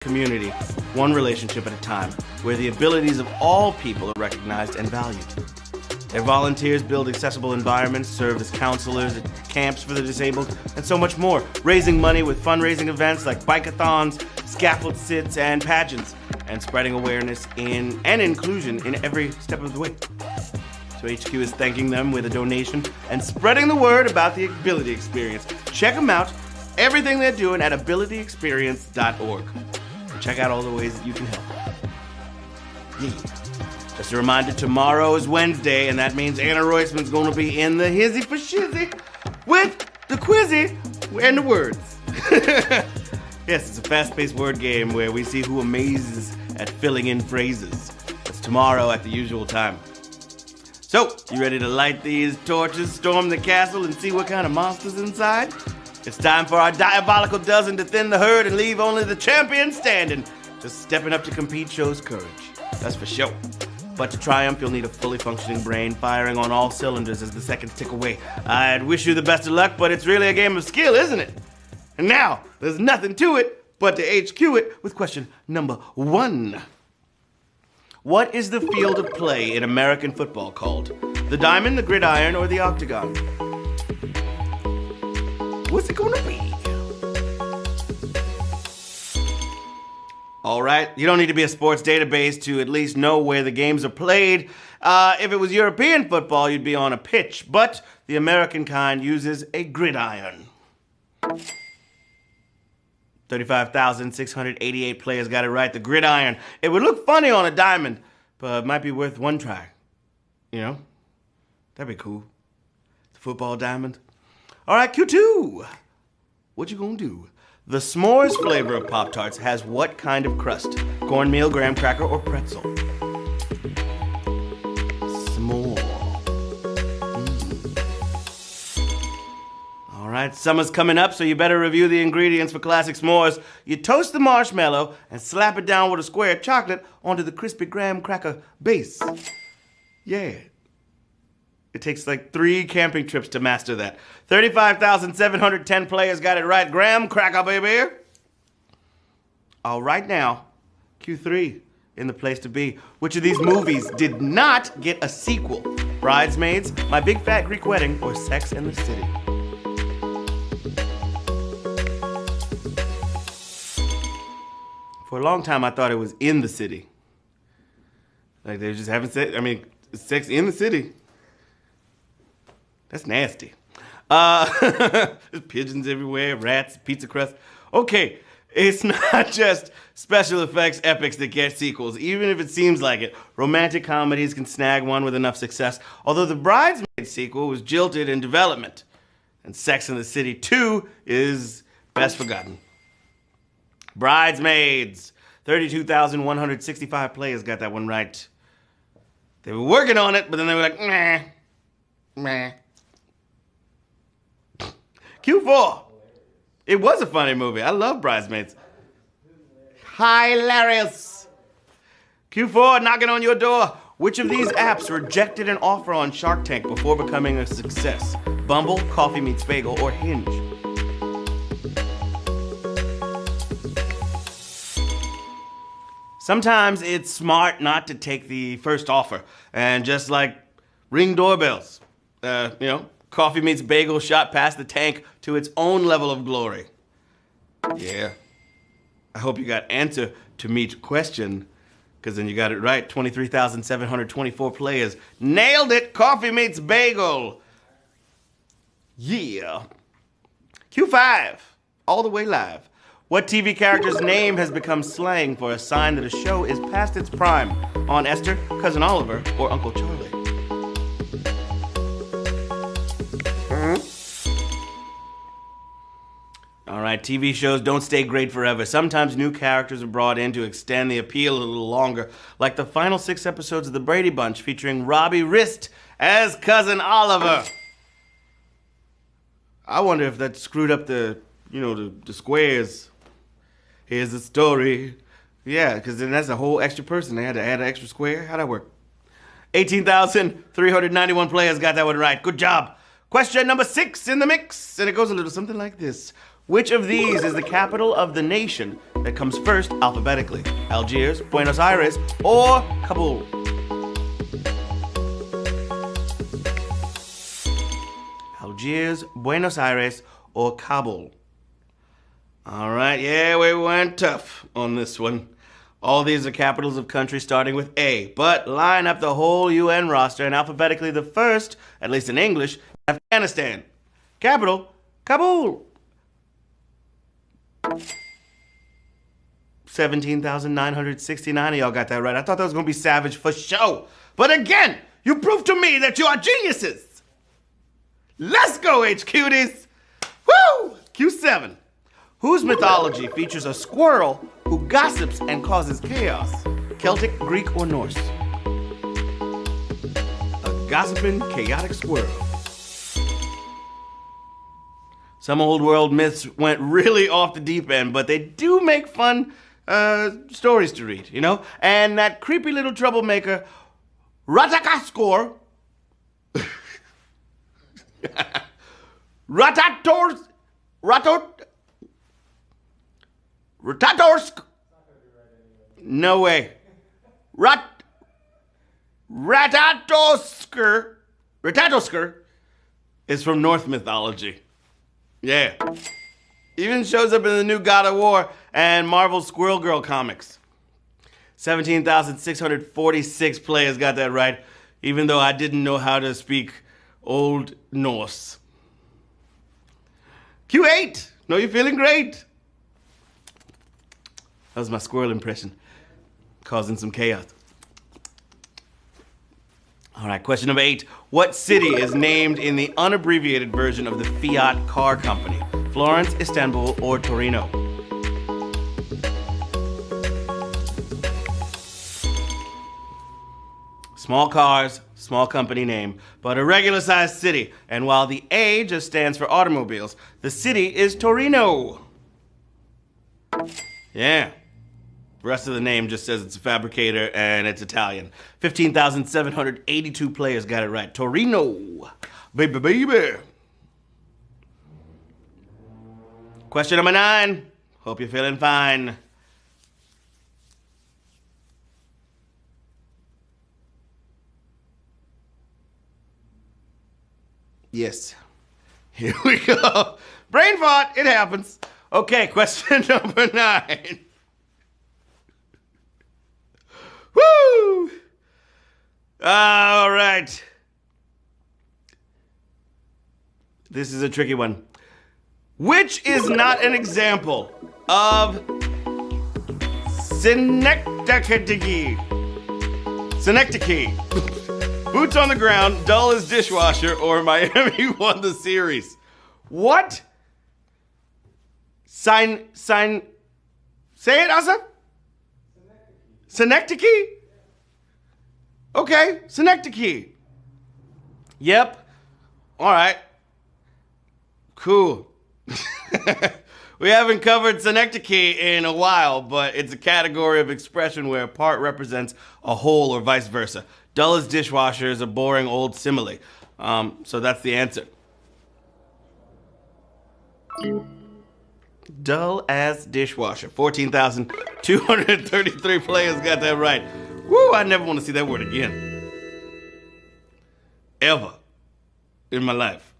community, one relationship at a time, where the abilities of all people are recognized and valued. Their volunteers build accessible environments, serve as counselors at camps for the disabled, and so much more, raising money with fundraising events like bike-a-thons, scaffold sits, and pageants, and spreading awareness and inclusion in every step of the way. So HQ is thanking them with a donation and spreading the word about the Ability Experience. Check them out, everything they're doing at abilityexperience.org. And check out all the ways that you can help. Yeah. Just a reminder, tomorrow is Wednesday, and that means Anna Roisman's going to be in the hizzy for shizzy with the quizzy and the words. Yes, it's a fast-paced word game where we see who amazes at filling in phrases. It's tomorrow at the usual time. So, you ready to light these torches, storm the castle, and see what kind of monsters inside? It's time for our diabolical dozen to thin the herd and leave only the champion standing. Just stepping up to compete shows courage. That's for sure. But to triumph, you'll need a fully functioning brain firing on all cylinders as the seconds tick away. I'd wish you the best of luck, but it's really a game of skill, isn't it? And now, there's nothing to it but to HQ it with question number 1. What is the field of play in American football called? The diamond, the gridiron, or the octagon? What's it gonna be? All right, you don't need to be a sports database to at least know where the games are played. If it was European football, you'd be on a pitch, but the American kind uses a gridiron. 35,688 players got it right, the gridiron. It would look funny on a diamond, but it might be worth one try. You know? That'd be cool. The football diamond. All right, Q2. What you gonna do? The s'mores flavor of Pop-Tarts has what kind of crust? Cornmeal, graham cracker, or pretzel? S'more. All right, summer's coming up, so you better review the ingredients for classic s'mores. You toast the marshmallow and slap it down with a square of chocolate onto the crispy graham cracker base. Yeah. It takes like 3 camping trips to master that. 35,710 players got it right. Graham cracker, baby. All right now, Q3 in the place to be. Which of these movies did not get a sequel? Bridesmaids, My Big Fat Greek Wedding, or Sex and the City? For a long time, I thought it was in the city. Like they were just having sex. I mean, sex in the city. That's nasty. There's pigeons everywhere, rats, pizza crust. Okay, it's not just special effects epics that get sequels, even if it seems like it. Romantic comedies can snag one with enough success, although the Bridesmaids sequel was jilted in development. And Sex and the City 2 is best forgotten. Bridesmaids. 32,165 players got that one right. They were working on it, but then they were like, meh, meh. Q4. It was a funny movie. I love Bridesmaids. Hilarious. Q4, knocking on your door. Which of these apps rejected an offer on Shark Tank before becoming a success? Bumble, Coffee Meets Bagel, or Hinge? Sometimes it's smart not to take the first offer and just like ring doorbells. Coffee Meets Bagel shot past the tank to its own level of glory. Yeah. I hope you got answer to meet question, because then you got it right. 23,724 players. Nailed it! Coffee Meets Bagel. Yeah. Q5. All the way live. What TV character's name has become slang for a sign that a show is past its prime? Aunt Esther, Cousin Oliver, or Uncle Charlie? All right, TV shows don't stay great forever. Sometimes new characters are brought in to extend the appeal a little longer, like the final 6 episodes of The Brady Bunch featuring Robbie Rist as Cousin Oliver. I wonder if that screwed up the squares. Here's the story. Yeah, because then that's a whole extra person. They had to add an extra square. How'd that work? 18,391 players got that one right. Good job. Question number 6 in the mix, and it goes a little something like this. Which of these is the capital of the nation that comes first alphabetically? Algiers, Buenos Aires, or Kabul? Algiers, Buenos Aires, or Kabul? All right, yeah, we went tough on this one. All these are capitals of countries starting with A, but line up the whole UN roster and alphabetically the first, at least in English, Afghanistan. Capital, Kabul. 17,969 of y'all got that right. I thought that was going to be savage for show. But again, you proved to me that you are geniuses. Let's go, HQties. Woo! Q7. Whose mythology features a squirrel who gossips and causes chaos? Celtic, Greek, or Norse? A gossiping, chaotic squirrel. Some old world myths went really off the deep end, but they do make fun stories to read, you know? And that creepy little troublemaker, Ratakaskor, Ratatorsk. No way. Ratatosker is from Norse mythology. Yeah. Even shows up in the new God of War and Marvel's Squirrel Girl comics. 17,646 players got that right, even though I didn't know how to speak Old Norse. Q8. Know you're feeling great. That was my squirrel impression, causing some chaos. All right, question number 8. What city is named in the unabbreviated version of the Fiat car company? Florence, Istanbul, or Torino? Small cars, small company name, but a regular-sized city. And while the A just stands for automobiles, the city is Torino. Yeah. The rest of the name just says it's a fabricator and it's Italian. 15,782 players got it right. Torino. Baby, baby. Question number 9. Hope you're feeling fine. Yes. Here we go. Brain fart. It happens. Okay, question number 9. Woo! All right. This is a tricky one. Which is not an example of Synecdoche? Boots on the ground, dull as dishwasher, or Miami won the series. What? Say it, Asa? Synecdoche? Okay, Synecdoche. Yep. All right. Cool. We haven't covered Synecdoche in a while, but it's a category of expression where a part represents a whole or vice versa. Dull as dishwasher is a boring old simile. So that's the answer. Dull as dishwasher. 14,233 players got that right. Woo, I never want to see that word again. Ever. In my life.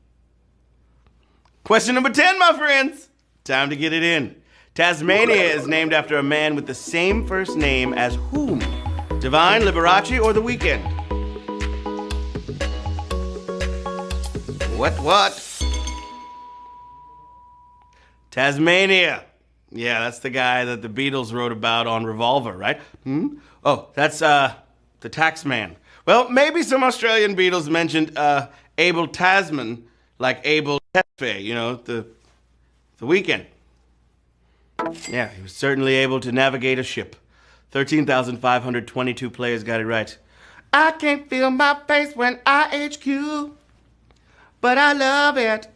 Question number 10, my friends. Time to get it in. Tasmania is named after a man with the same first name as whom? Divine, Liberace, or The Weeknd? What? Tasmania. Yeah, that's the guy that the Beatles wrote about on Revolver, right? Oh, that's the tax man. Well, maybe some Australian Beatles mentioned Abel Tasman, like Abel Tesfaye, you know, the Weeknd. Yeah, he was certainly able to navigate a ship. 13,522 players got it right. I can't feel my face when I HQ, but I love it.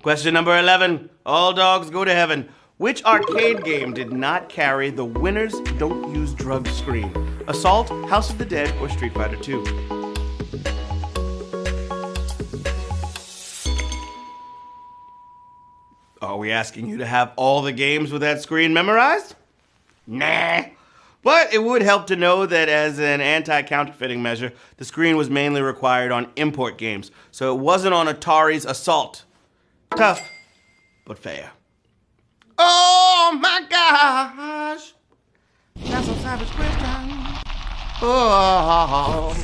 Question number 11. All dogs go to heaven. Which arcade game did not carry the winners don't use drugs screen? Assault, House of the Dead, or Street Fighter 2? we asking you to have all the games with that screen memorized? Nah. But it would help to know that as an anti-counterfeiting measure, the screen was mainly required on import games, so it wasn't on Atari's Assault. Tough, but fair. Oh my gosh! That's a savage question. Oh.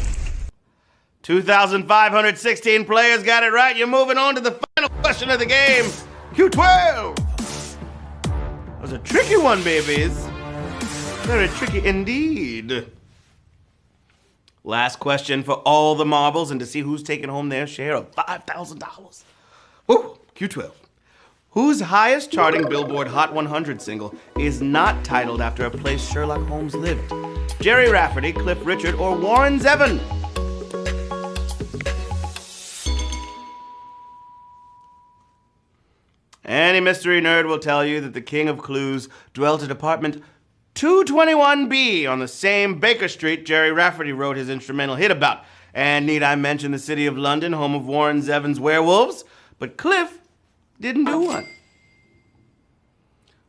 2,516 players got it right. You're moving on to the final question of the game. Q12! That was a tricky one, babies. Very tricky indeed. Last question for all the marbles and to see who's taking home their share of $5,000. Woo, Q12. Whose highest charting Billboard Hot 100 single is not titled after a place Sherlock Holmes lived? Jerry Rafferty, Cliff Richard, or Warren Zevon? Any mystery nerd will tell you that the king of clues dwelt at apartment 221B on the same Baker Street Jerry Rafferty wrote his instrumental hit about. And need I mention the city of London, home of Warren Zevon's werewolves? But Cliff didn't do one.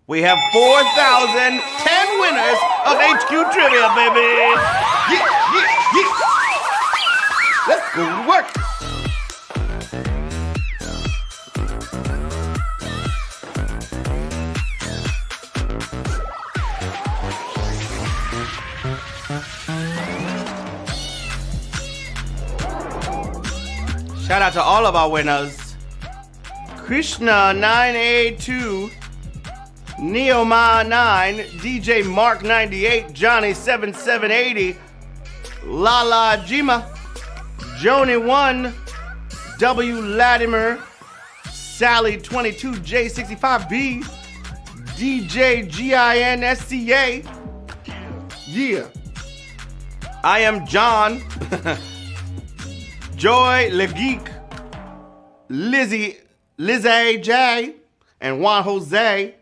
We have 4,010 winners of HQ Trivia, baby! Yeah! Let's go to work! Shout out to all of our winners. Krishna 9A2, Neoma 9, DJ Mark 98, Johnny 7780, Lala Jima, Joni 1, W Latimer, Sally 22, J65B, DJ GINSCA. Yeah. I am John. Joy LeGeek, Lizzie J, and Juan Jose.